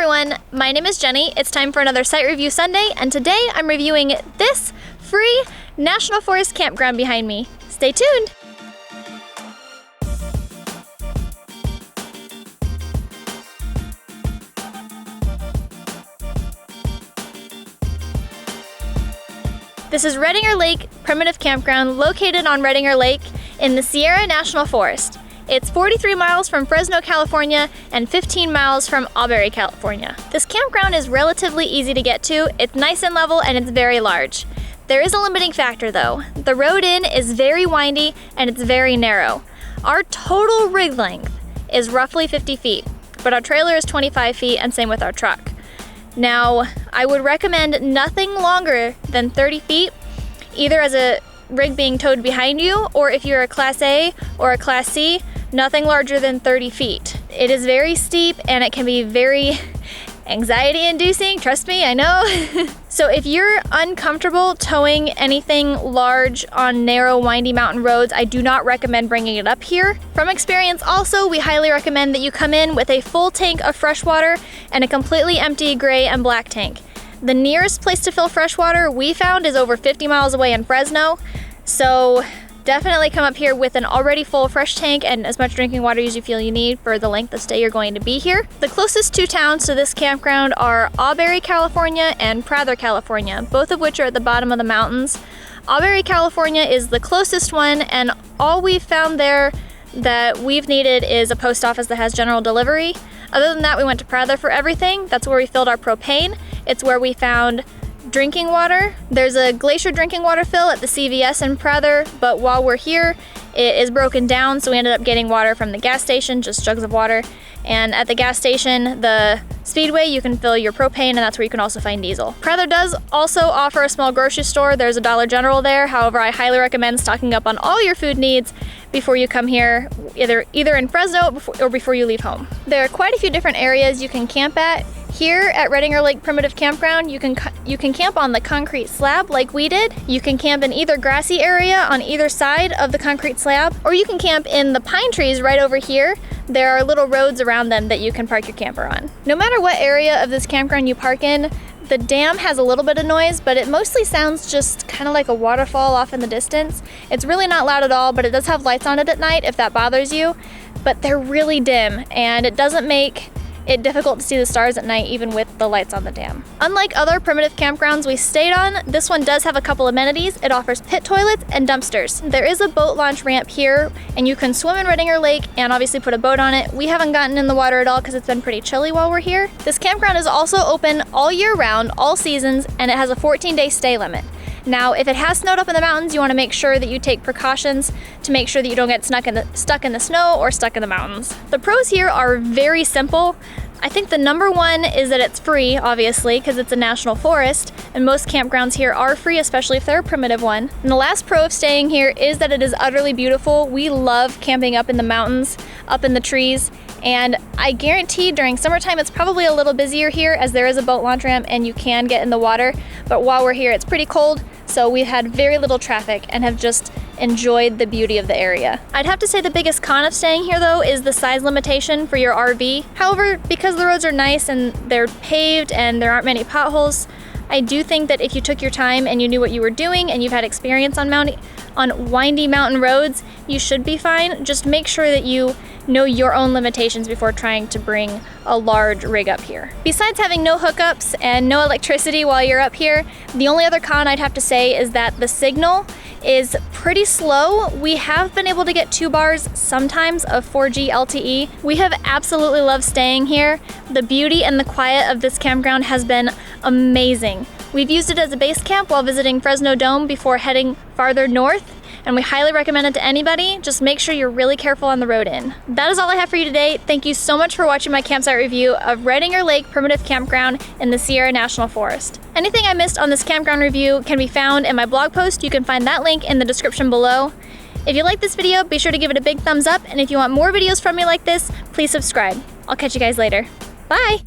everyone, my name is Jenny. It's time for another Site Review Sunday, and today I'm reviewing this free National Forest campground behind me. Stay tuned! This is Redinger Lake Primitive Campground located on Redinger Lake in the Sierra National Forest. It's 43 miles from Fresno, California, and 15 miles from Auberry, California. This campground is relatively easy to get to, it's nice and level, and it's very large. There is a limiting factor though. The road in is very windy and it's very narrow. Our total rig length is roughly 50 feet, but our trailer is 25 feet and same with our truck. Now, I would recommend nothing longer than 30 feet, either as a rig being towed behind you, or if you're a Class A or a Class C, nothing larger than 30 feet. It is very steep and it can be very anxiety-inducing, trust me, I know. So if you're uncomfortable towing anything large on narrow, windy mountain roads, I do not recommend bringing it up here. From experience also, we highly recommend that you come in with a full tank of fresh water and a completely empty gray and black tank. The nearest place to fill fresh water we found is over 50 miles away in Fresno, so definitely come up here with an already full fresh tank and as much drinking water as you feel you need for the length of stay you're going to be here. The closest two towns to this campground are Auberry, California and Prather, California, both of which are at the bottom of the mountains. Auberry, California is the closest one, and all we've found there that we've needed is a post office that has general delivery. Other than that, we went to Prather for everything. That's where we filled our propane. It's where we found drinking water. There's a glacier drinking water fill at the CVS in Prather, but while we're here, it is broken down, so we ended up getting water from the gas station, just jugs of water. And at the gas station, the Speedway, you can fill your propane, and that's where you can also find diesel. Prather does also offer a small grocery store. There's a Dollar General there. However, I highly recommend stocking up on all your food needs before you come here, either in Fresno or before you leave home. There are quite a few different areas you can camp at. Here at Redinger Lake Primitive Campground, you can camp on the concrete slab like we did. You can camp in either grassy area on either side of the concrete slab, or you can camp in the pine trees right over here. There are little roads around them that you can park your camper on. No matter what area of this campground you park in, the dam has a little bit of noise, but it mostly sounds just kind of like a waterfall off in the distance. It's really not loud at all, but it does have lights on it at night if that bothers you, but they're really dim and it doesn't make it difficult to see the stars at night even with the lights on the dam. Unlike other primitive campgrounds we stayed on, this one does have a couple amenities. It offers pit toilets and dumpsters. There is a boat launch ramp here and you can swim in Redinger Lake and obviously put a boat on it. We haven't gotten in the water at all because it's been pretty chilly while we're here. This campground is also open all year round, all seasons, and it has a 14-day stay limit. Now, if it has snowed up in the mountains, you want to make sure that you take precautions to make sure that you don't get stuck in the snow or stuck in the mountains. The pros here are very simple. I think the number one is that it's free, obviously, because it's a national forest, and most campgrounds here are free, especially if they're a primitive one. And the last pro of staying here is that it is utterly beautiful. We love camping up in the mountains, up in the trees, and I guarantee during summertime it's probably a little busier here as there is a boat launch ramp and you can get in the water, but while we're here it's pretty cold, so we've had very little traffic and have just enjoyed the beauty of the area. I'd have to say the biggest con of staying here though is the size limitation for your RV. However, because the roads are nice and they're paved and there aren't many potholes, I do think that if you took your time and you knew what you were doing and you've had experience on windy mountain roads, you should be fine. Just make sure that you know your own limitations before trying to bring a large rig up here. Besides having no hookups and no electricity while you're up here, the only other con I'd have to say is that the signal is pretty slow. We have been able to get 2 bars sometimes of 4G LTE. We have absolutely loved staying here. The beauty and the quiet of this campground has been amazing. We've used it as a base camp while visiting Fresno Dome before heading farther north, and we highly recommend it to anybody. Just make sure you're really careful on the road in. That is all I have for you today. Thank you so much for watching my campsite review of Redinger Lake Primitive Campground in the Sierra National Forest. Anything I missed on this campground review can be found in my blog post. You can find that link in the description below. If you like this video, be sure to give it a big thumbs up, and if you want more videos from me like this, please subscribe. I'll catch you guys later. Bye!